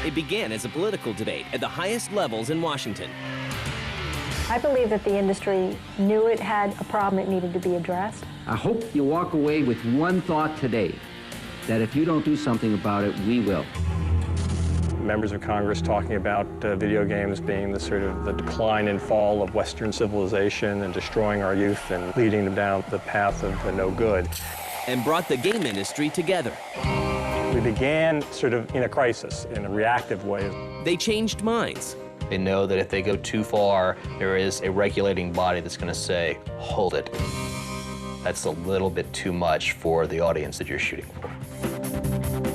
It began as a political debate at the highest levels in Washington. I believe that the industry knew it had a problem that needed to be addressed. I hope you walk away with one thought today, that if you don't do something about it, we will. Members of Congress talking about video games being the sort of the decline and fall of Western civilization and destroying our youth and leading them down the path of the no good. And brought the game industry together. We began sort of in a crisis, in a reactive way. They changed minds. They know that if they go too far, there is a regulating body that's going to say, hold it. That's a little bit too much for the audience that you're shooting for.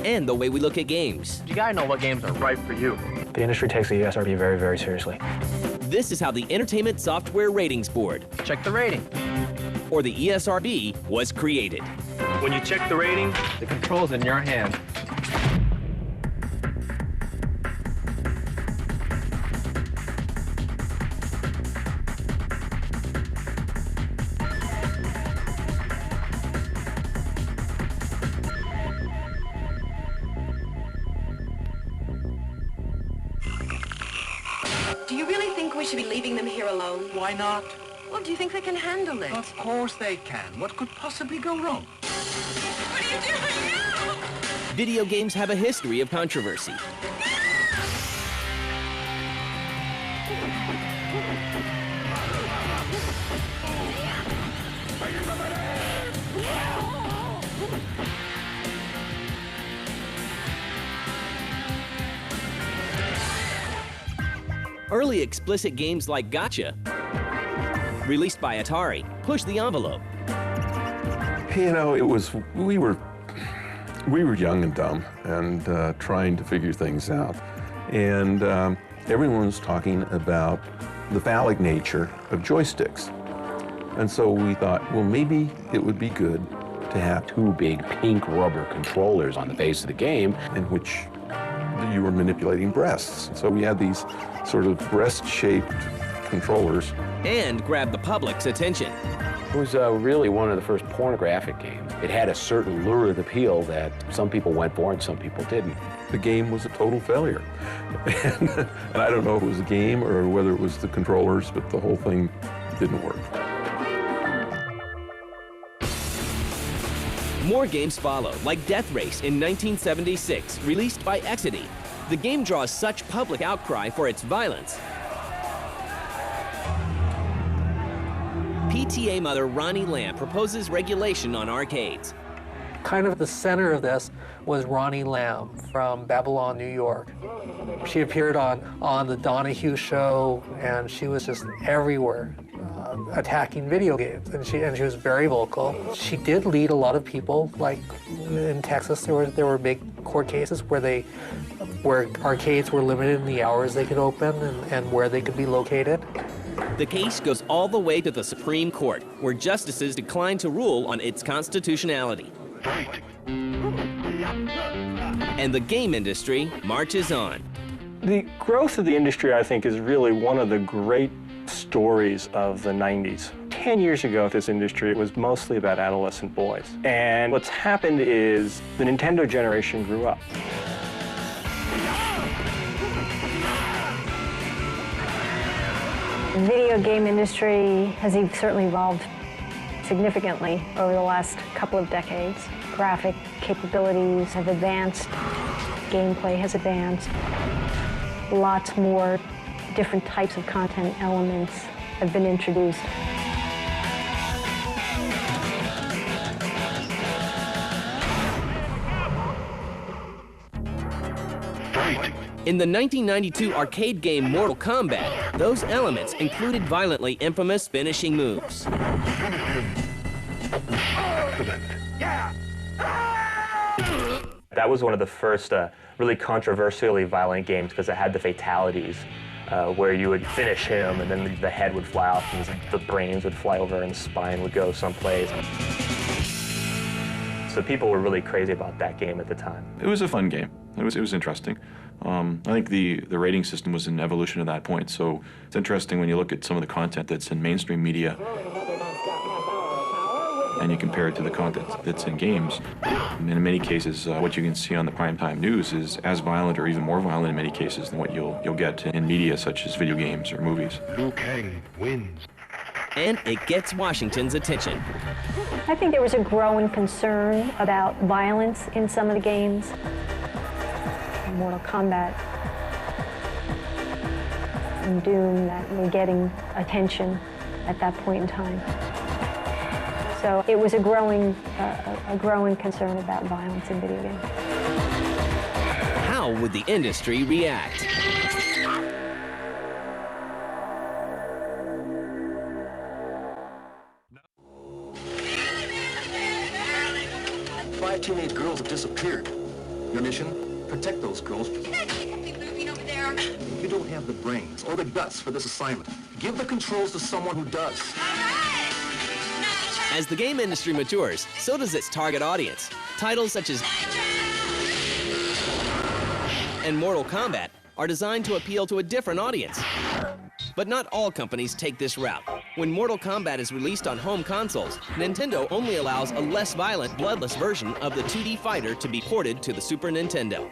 And the way we look at games. You gotta know what games are right for you. The industry takes the ESRB very, very seriously. This is how the Entertainment Software Ratings Board, Check the rating. or the ESRB, was created. When you check the rating, The control's in your hand. Do you really think we should be leaving them here alone? Why not? Well, do you think they can handle it? Of course they can. What could possibly go wrong? What are you doing now? Video games have a history of controversy. Early explicit games like Gotcha, released by Atari, pushed the envelope. You know, we were young and dumb and trying to figure things out. And everyone was talking about the phallic nature of joysticks. And so we thought, well, maybe it would be good to have Two big pink rubber controllers on the face of the game. in which you were manipulating breasts. So we had these sort of breast-shaped controllers. And grabbed the public's attention. It was really one of the first pornographic games. It had a certain lurid appeal that some people went for and some people didn't. The game was a total failure. And I don't know if it was the game or whether it was the controllers, but the whole thing didn't work. More games followed, like Death Race in 1976, released by Exidy. The game draws such public outcry for its violence. PTA mother Ronnie Lamb proposes regulation on arcades. Kind of the center of this was Ronnie Lamb from Babylon, New York. She appeared on the Donahue show, and she was just everywhere attacking video games, and she was very vocal. She did lead a lot of people, like in Texas, there were big court cases where arcades were limited in the hours they could open and where they could be located. The case goes all the way to the Supreme Court, where justices declined to rule on its constitutionality. And the game industry marches on. the growth of the industry, I think, is really one of the great stories of the 90s. 10 years ago, this industry was mostly about adolescent boys. And what's happened is the Nintendo generation grew up. The video game industry has certainly evolved significantly over the last couple of decades. Graphic capabilities have advanced, gameplay has advanced. Lots more different types of content elements have been introduced. In the 1992 arcade game Mortal Kombat, those elements included violently infamous finishing moves. That was one of the first really controversially violent games because it had the fatalities where you would finish him and then the head would fly off and the brains would fly over and the spine would go someplace. So people were really crazy about that game at the time. It was a fun game. It was interesting. I think the rating system was an evolution at that point, so it's interesting when you look at some of the content that's in mainstream media. and you compare it to the content that's in games, and in many cases, what you can see on the primetime news is as violent or even more violent in many cases than what you'll get in media such as video games or movies. Liu Kang wins. And it gets Washington's attention. I think there was a growing concern about violence in some of the games. Mortal Kombat and Doom that were getting attention at that point in time. So it was a growing concern about violence in video games. How would the industry react? Five teenage girls have disappeared. Your mission? Protect those girls. Over there. You don't have the brains or the guts for this assignment. Give the controls to someone who does. As the game industry matures, so does its target audience. Titles such as and Mortal Kombat are designed to appeal to a different audience. But not all companies take this route. When Mortal Kombat is released on home consoles, Nintendo only allows a less violent, bloodless version of the 2D fighter to be ported to the Super Nintendo.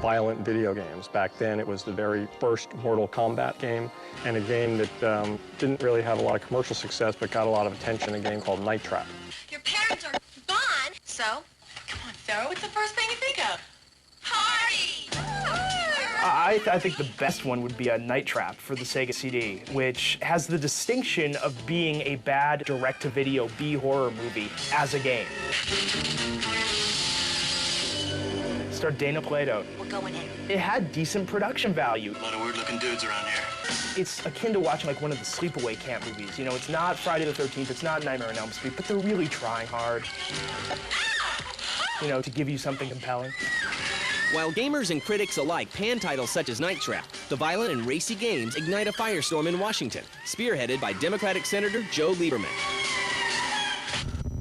Violent video games. Back then, it was the very first Mortal Kombat game, and a game that didn't really have a lot of commercial success, but got a lot of attention, a game called Night Trap. Your parents are gone. So? Come on, Pharaoh, what's the first thing you think of? Party! I think the best one would be a Night Trap for the Sega CD, which has the distinction of being a bad direct-to-video B-horror movie as a game. Starred Dana Plato. We're going in. It had decent production value. A lot of weird-looking dudes around here. It's akin to watching like one of the sleepaway camp movies. You know, it's not Friday the 13th, it's not Nightmare on Elm Street, but they're really trying hard, you know, to give you something compelling. While gamers and critics alike pan titles such as Night Trap, the violent and racy games ignite a firestorm in Washington, spearheaded by Democratic Senator Joe Lieberman.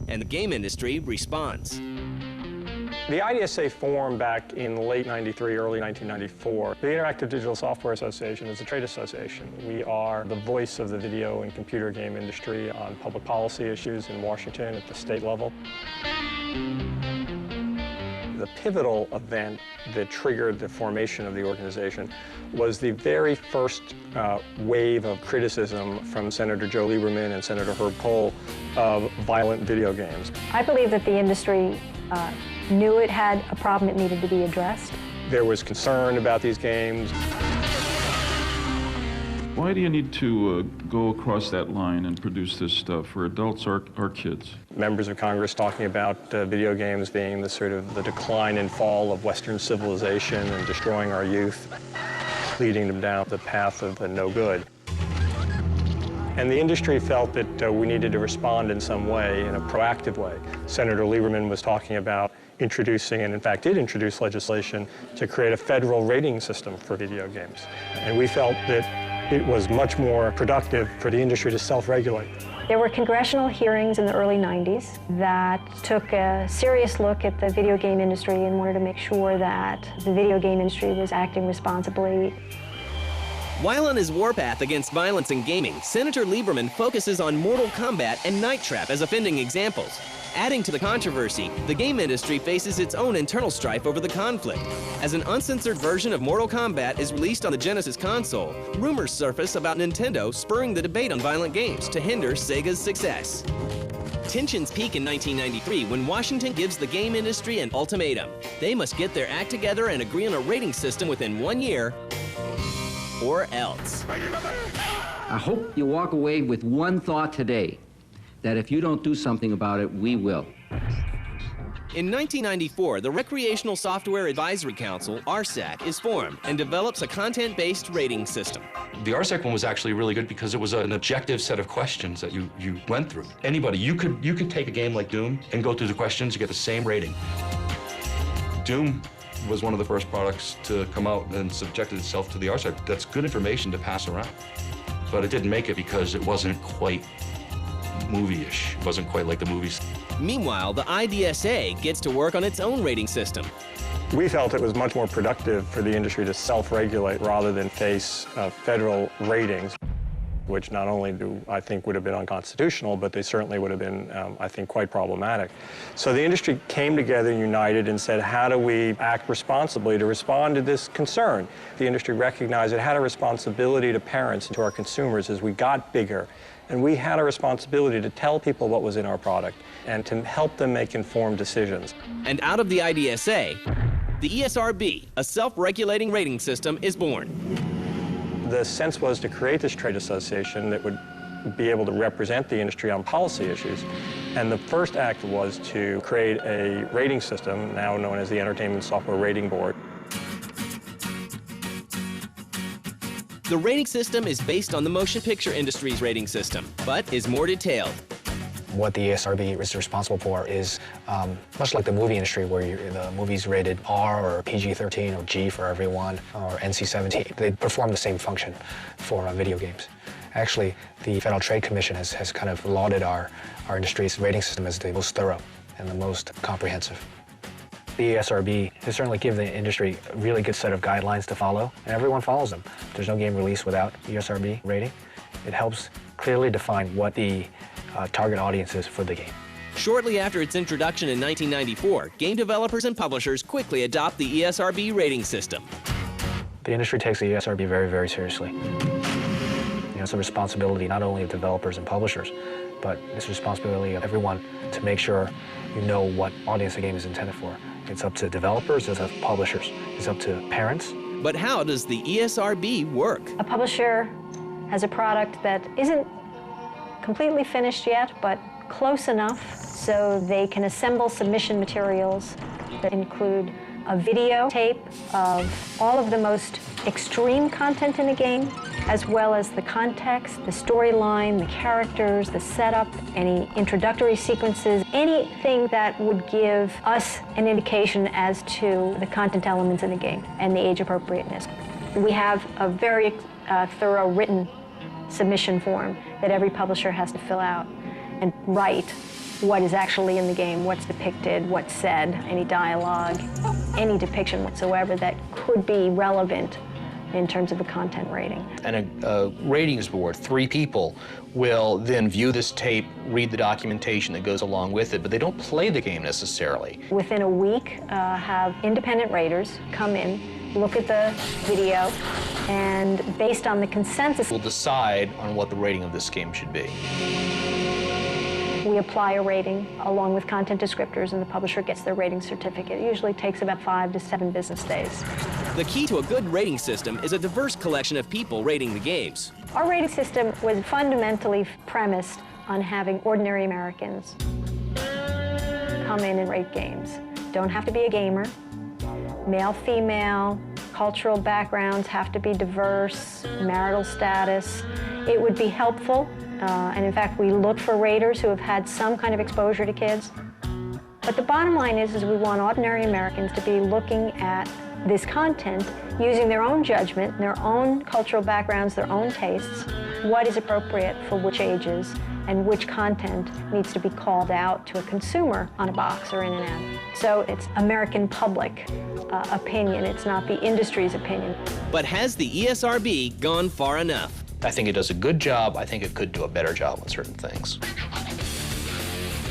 And the game industry responds. The IDSA formed back in late '93, early 1994. The Interactive Digital Software Association is a trade association. We are the voice of the video and computer game industry on public policy issues in Washington at the state level. The pivotal event that triggered the formation of the organization was the very first wave of criticism from Senator Joe Lieberman and Senator Herb Kohl of violent video games. I believe that the industry knew it had a problem that needed to be addressed. There was concern about these games. Why do you need to go across that line and produce this stuff for adults or kids? Members of Congress talking about video games being the sort of the decline and fall of Western civilization and destroying our youth, leading them down the path of the no good. And the industry felt that we needed to respond in some way, in a proactive way. Senator Lieberman was talking about introducing, and in fact did introduce legislation to create a federal rating system for video games. And we felt that it was much more productive for the industry to self-regulate. There were congressional hearings in the early 90s that took a serious look at the video game industry and wanted to make sure that the video game industry was acting responsibly. While on his warpath against violence in gaming, Senator Lieberman focuses on Mortal Kombat and Night Trap as offending examples. Adding to the controversy, the game industry faces its own internal strife over the conflict. As an uncensored version of Mortal Kombat is released on the Genesis console, rumors surface about Nintendo spurring the debate on violent games to hinder Sega's success. Tensions peak in 1993 when Washington gives the game industry an ultimatum. They must get their act together and agree on a rating system within 1 year, or else. I hope you walk away with one thought today, that if you don't do something about it, we will. In 1994, the Recreational Software Advisory Council, RSAC, is formed and develops a content-based rating system. The RSAC one was actually really good because it was an objective set of questions that you went through. Anybody, you could take a game like Doom and go through the questions, you get the same rating. Doom was one of the first products to come out and subjected itself to the RSAC. That's good information to pass around. But it didn't make it because it wasn't quite movie-ish. It wasn't quite like the movies. Meanwhile, the IDSA gets to work on its own rating system. We felt it was much more productive for the industry to self-regulate rather than face federal ratings. which not only I think would have been unconstitutional, but they certainly would have been, I think, quite problematic. So the industry came together united and said, how do we act responsibly to respond to this concern? The industry recognized it had a responsibility to parents and to our consumers as we got bigger. And we had a responsibility to tell people what was in our product and to help them make informed decisions. And out of the IDSA, the ESRB, a self-regulating rating system, is born. The sense was to create this trade association that would be able to represent the industry on policy issues. And the first act was to create a rating system, now known as the Entertainment Software Rating Board. The rating system is based on the motion picture industry's rating system, but is more detailed. What the ESRB is responsible for is much like the movie industry, where the movie's rated R or PG-13 or G for everyone, or NC-17. They perform the same function for video games. Actually, the Federal Trade Commission has kind of lauded our industry's rating system as the most thorough and the most comprehensive. The ESRB has certainly given the industry a really good set of guidelines to follow, and everyone follows them. There's no game released without ESRB rating. It helps clearly define what the target audience is for the game. Shortly after its introduction in 1994, game developers and publishers quickly adopt the ESRB rating system. The industry takes the ESRB very, very seriously. It's a responsibility not only of developers and publishers, but it's a responsibility of everyone to make sure you know what audience the game is intended for. It's up to developers, it's up to publishers, it's up to parents. But how does the ESRB work? A publisher has a product that isn't completely finished yet, but close enough so they can assemble submission materials that include a video tape of all of the most extreme content in the game, as well as the context, the storyline, the characters, the setup, any introductory sequences, anything that would give us an indication as to the content elements in the game and the age appropriateness. We have a very thorough written submission form that every publisher has to fill out and write what is actually in the game, what's depicted, what's said, any dialogue, any depiction whatsoever that could be relevant in terms of the content rating. And a ratings board, 3 people, will then view this tape, read the documentation that goes along with it, but they don't play the game necessarily. Within a week, have independent raters come in, look at the video, and based on the consensus, we'll decide on what the rating of this game should be. We apply a rating along with content descriptors, and the publisher gets their rating certificate. It usually takes about 5 to 7 business days. The key to a good rating system is a diverse collection of people rating the games. Our rating system was fundamentally premised on having ordinary Americans come in and rate games. Don't have to be a gamer. Male, female, cultural backgrounds have to be diverse, marital status. It would be helpful. And in fact, we look for raters who have had some kind of exposure to kids. But the bottom line is we want ordinary Americans to be looking at this content using their own judgment, their own cultural backgrounds, their own tastes, what is appropriate for which ages, and which content needs to be called out to a consumer on a box or in an ad. So it's American public opinion, it's not the industry's opinion. But has the ESRB gone far enough? I think it does a good job. I think it could do a better job on certain things.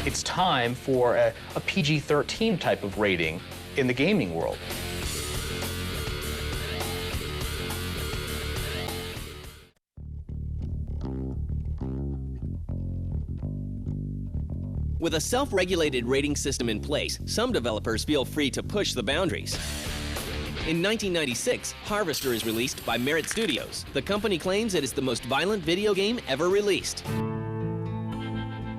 It's time for a PG-13 type of rating in the gaming world. With a self-regulated rating system in place, some developers feel free to push the boundaries. In 1996, Harvester is released by Merit Studios. The company claims it is the most violent video game ever released.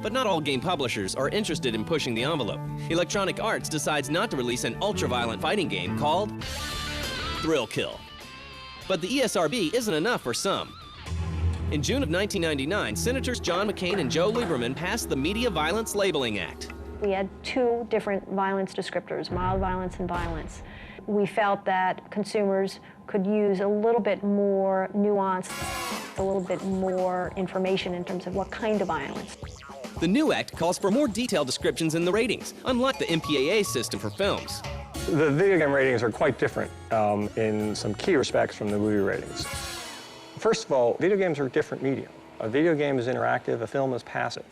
But not all game publishers are interested in pushing the envelope. Electronic Arts decides not to release an ultra-violent fighting game called Thrill Kill. But the ESRB isn't enough for some. In June of 1999, Senators John McCain and Joe Lieberman passed the Media Violence Labeling Act. We had 2 different violence descriptors, mild violence and violence. We felt that consumers could use a little bit more nuance, a little bit more information in terms of what kind of violence. The new act calls for more detailed descriptions in the ratings, unlike the MPAA system for films. The video game ratings are quite different in some key respects from the movie ratings. First of all, video games are a different medium. A video game is interactive, a film is passive.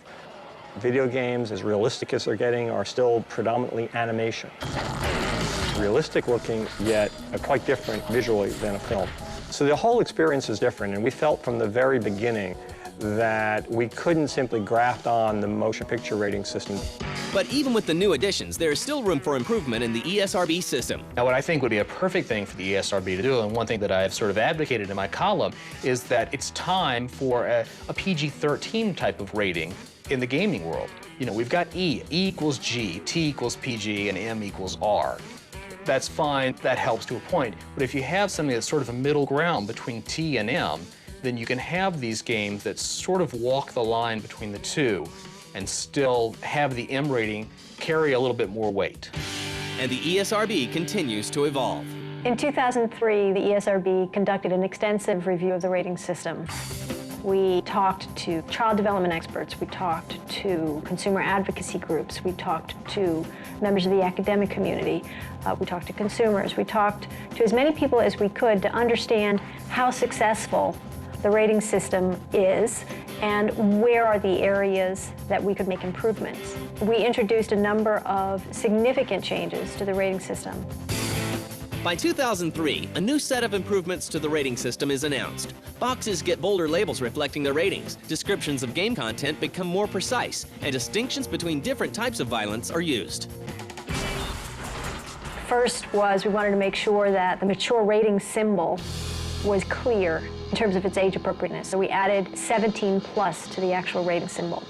Video games, as realistic as they're getting, are still predominantly animation. Realistic looking, yet quite different visually than a film. So the whole experience is different, and we felt from the very beginning that we couldn't simply graft on the motion picture rating system. But even with the new additions, there is still room for improvement in the ESRB system. Now, what I think would be a perfect thing for the ESRB to do, and one thing that I've sort of advocated in my column, is that it's time for a PG-13 type of rating in the gaming world. You know, we've got E equals G, T equals PG, and M equals R. That's fine, that helps to a point. But if you have something that's sort of a middle ground between T and M, then you can have these games that sort of walk the line between the two and still have the M rating carry a little bit more weight. And the ESRB continues to evolve. In 2003, the ESRB conducted an extensive review of the rating system. We talked to child development experts, we talked to consumer advocacy groups, we talked to members of the academic community, we talked to consumers, we talked to as many people as we could to understand how successful the rating system is and where are the areas that we could make improvements. We introduced a number of significant changes to the rating system. By 2003, a new set of improvements to the rating system is announced. Boxes get bolder labels reflecting their ratings, descriptions of game content become more precise, and distinctions between different types of violence are used. First was we wanted to make sure that the mature rating symbol was clear in terms of its age appropriateness. So we added 17 plus to the actual rating symbol.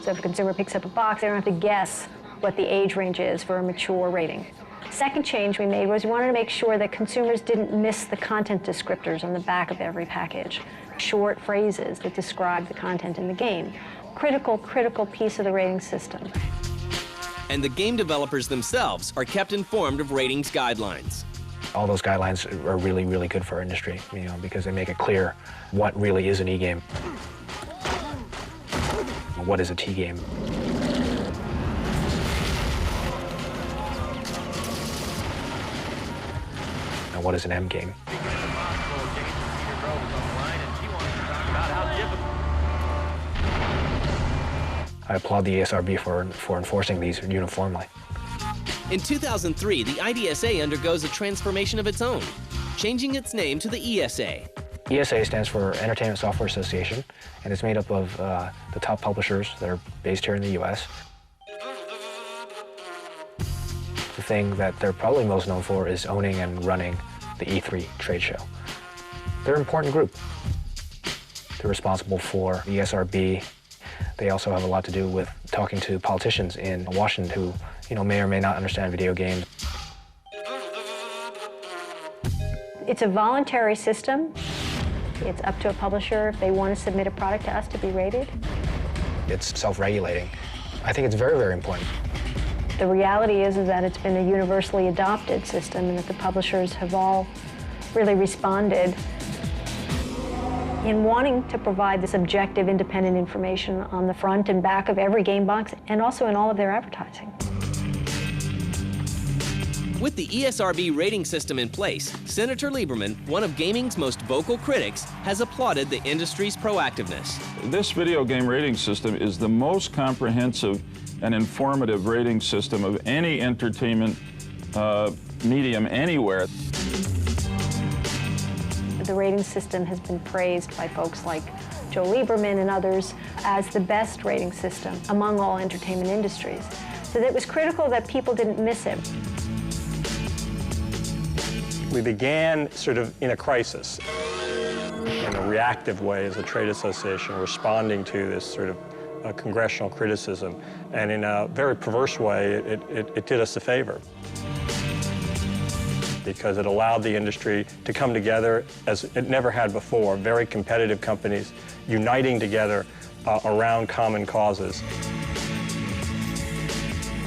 So if a consumer picks up a box, they don't have to guess what the age range is for a mature rating. Second change we made was we wanted to make sure that consumers didn't miss the content descriptors on the back of every package. Short phrases that describe the content in the game. Critical piece of the rating system. And the game developers themselves are kept informed of ratings guidelines. All those guidelines are really, really good for our industry, you know, because they make it clear what really is an E-game. What is a T-game? And what is an M-game? I applaud the ESRB for enforcing these uniformly. In 2003, the IDSA undergoes a transformation of its own, changing its name to the ESA. ESA stands for Entertainment Software Association, and it's made up of the top publishers that are based here in the U.S. The thing that they're probably most known for is owning and running the E3 trade show. They're an important group. They're responsible for the ESRB. They also have a lot to do with talking to politicians in Washington who, you know, may or may not understand video games. It's a voluntary system. It's up to a publisher if they want to submit a product to us to be rated. It's self-regulating. I think it's very, very important. The reality is that it's been a universally adopted system and that the publishers have all really responded in wanting to provide this objective, independent information on the front and back of every game box and also in all of their advertising. With the ESRB rating system in place, Senator Lieberman, one of gaming's most vocal critics, has applauded the industry's proactiveness. This video game rating system is the most comprehensive and informative rating system of any entertainment medium anywhere. The rating system has been praised by folks like Joe Lieberman and others as the best rating system among all entertainment industries. So that it was critical that people didn't miss it. We began sort of in a crisis, in a reactive way as a trade association, responding to this sort of congressional criticism. And in a very perverse way, it did us a favor, because it allowed the industry to come together as it never had before, very competitive companies uniting together around common causes.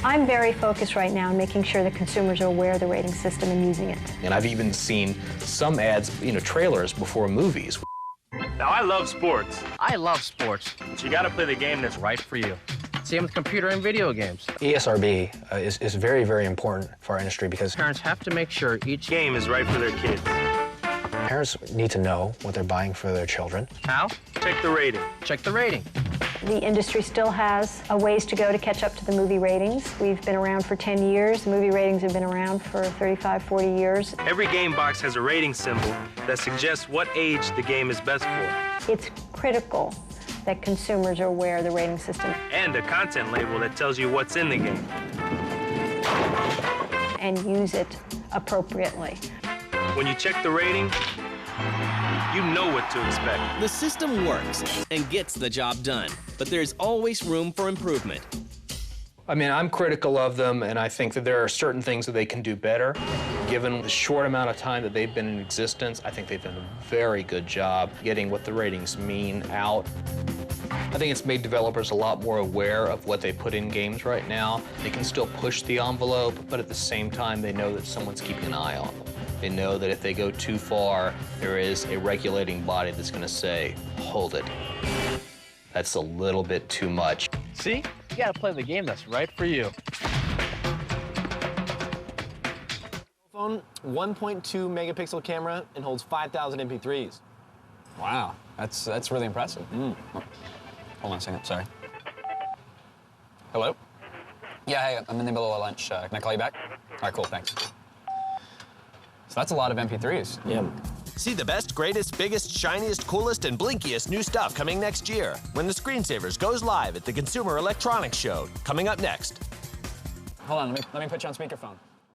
I'm very focused right now on making sure that consumers are aware of the rating system and using it. And I've even seen some ads, trailers before movies. Now, I love sports. I love sports. But you gotta play the game that's right for you. Same with computer and video games. ESRB is very, very important for our industry because parents have to make sure each game is right for their kids. Parents need to know what they're buying for their children. How? Check the rating. Check the rating. The industry still has a ways to go to catch up to the movie ratings. We've been around for 10 years. The movie ratings have been around for 35, 40 years. Every game box has a rating symbol that suggests what age the game is best for. It's critical that consumers are aware of the rating system. And a content label that tells you what's in the game. And use it appropriately. When you check the rating, you know what to expect. The system works and gets the job done, but there's always room for improvement. I mean, I'm critical of them, and I think that there are certain things that they can do better. Given the short amount of time that they've been in existence, I think they've done a very good job getting what the ratings mean out. I think it's made developers a lot more aware of what they put in games right now. They can still push the envelope, but at the same time, they know that someone's keeping an eye on them. They know that if they go too far, there is a regulating body that's going to say, hold it. That's a little bit too much. See? You gotta play the game that's right for you. Phone, 1.2 megapixel camera and holds 5,000 MP3s. Wow, that's really impressive. Hold on a second, sorry. Hello? Yeah, hey, I'm in the middle of lunch. Can I call you back? All right, cool, thanks. So that's a lot of MP3s. Yeah. See the best, greatest, biggest, shiniest, coolest, and blinkiest new stuff coming next year when the Screensavers goes live at the Consumer Electronics Show. Coming up next. Hold on, let me put you on speakerphone.